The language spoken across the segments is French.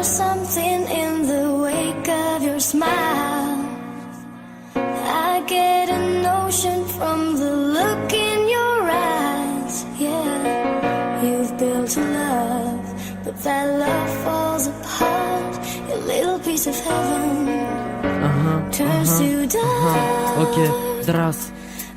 there's something in the wake of your smile. I get a notion from the look in your eyes. Yeah, you've built a love, but that love falls apart. A little piece of heaven turns to dark. Ok, Dras,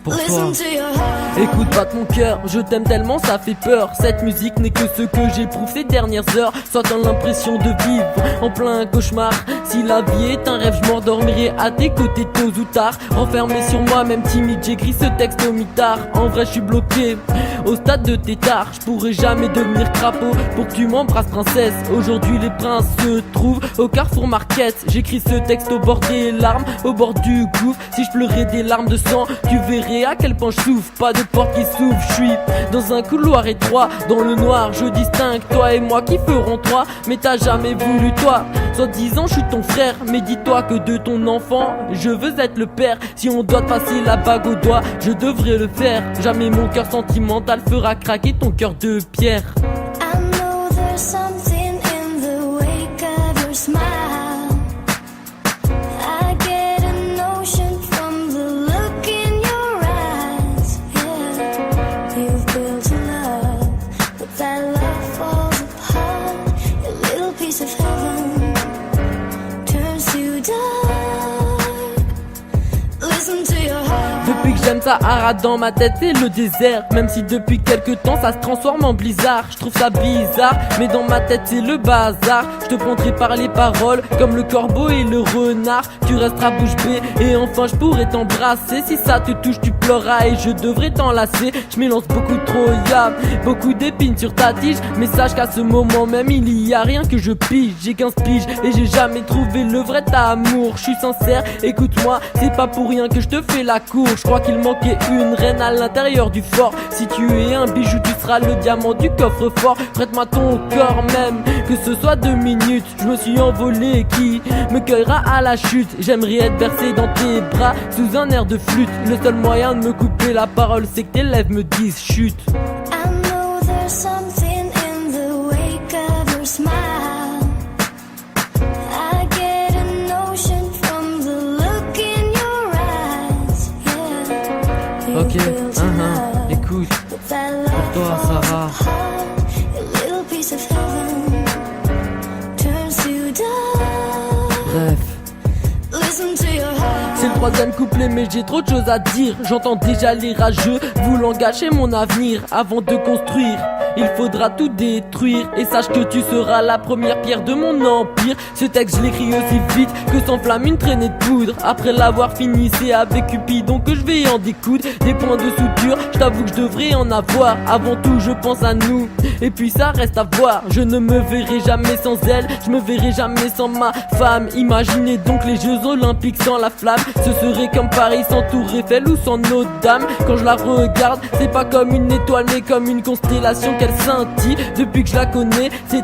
pour toi. Listen to your heart. Écoute battre mon cœur, je t'aime tellement ça fait peur. Cette musique n'est que ce que j'éprouve ces dernières heures. Soit dans l'impression de vivre en plein cauchemar. Si la vie est un rêve, je m'endormirai à tes côtés tôt ou tard. Enfermé sur moi, même timide, j'écris ce texte au mitard. En vrai je suis bloqué au stade de tétard. Je pourrais jamais devenir crapaud pour que tu m'embrasses princesse. Aujourd'hui les princes se trouvent au Carrefour Market. J'écris ce texte au bord des larmes, au bord du gouffre. Si je pleurais des larmes de sang, tu verrais à quel point je souffre. Pas de porte qui s'ouvre, je suis dans un couloir étroit. Dans le noir je distingue toi et moi qui feront trois. Mais t'as jamais voulu toi. Soit disant je suis ton frère, mais dis-toi que de ton enfant je veux être le père. Si on doit te passer la bague au doigt, je devrais le faire. Jamais mon cœur sentimental fera craquer ton cœur de pierre. I know there's something in the wake of your smile. I get a notion from the look in your eyes. Yeah, you've built a love, but that love falls apart. A little piece of heaven turns to dark. Listen to your heart. Depuis que j'aime Sahara dans ma tête et le désert. Même si depuis quelques temps ça se transforme en blizzard. Je trouve ça bizarre, mais dans ma tête c'est le bazar. Je te prendrai par les paroles comme le corbeau et le renard. Tu resteras bouche bée et enfin je pourrai t'embrasser. Si ça te touche tu pleuras et je devrais t'enlacer. Je m'élance beaucoup trop, y'a beaucoup d'épines sur ta tige. Mais sache qu'à ce moment même il y a rien que je pige. J'ai 15 piges et j'ai jamais trouvé le vrai amour. Je suis sincère, écoute-moi, c'est pas pour rien que je te fais la cour. Je crois qu'il manquait une reine à l'intérieur du fort. Si tu es un bijou, tu seras le diamant du coffre-fort. Prête-moi ton corps même, que ce soit 2 minutes. Je me suis envolé, qui me cueillera à la chute. J'aimerais être bercé dans tes bras, sous un air de flûte. Le seul moyen de me couper la parole, c'est que tes lèvres me disent chute. I know there's something in the wake of your smile. I get a notion from the look in your eyes. Yeah, Ok, you've built a love, écoute, but that love toi, falls Sarah. apart. A little piece of heaven turns to dark. bref. Listen to your heart. C'est le 3e couplet mais j'ai trop de choses à dire. J'entends déjà les rageux voulant gâcher mon avenir. Avant de construire, il faudra tout détruire. Et sache que tu seras la première pierre de mon empire. Ce texte je l'écris aussi vite que s'enflamme une traînée de poudre. Après l'avoir fini c'est avec Cupidon que je vais en découdre. Des points de suture, je t'avoue que je devrais en avoir. Avant tout je pense à nous, et puis ça reste à voir. Je ne me verrai jamais sans elle, je me verrai jamais sans ma femme. Imaginez donc les Jeux Olympiques sans la flamme. Ce serait comme Paris sans Tour Eiffel ou sans Notre-Dame. Quand je la regarde, c'est pas comme une étoile mais comme une constellation qu'elle scintille. Depuis que je la connais, c'est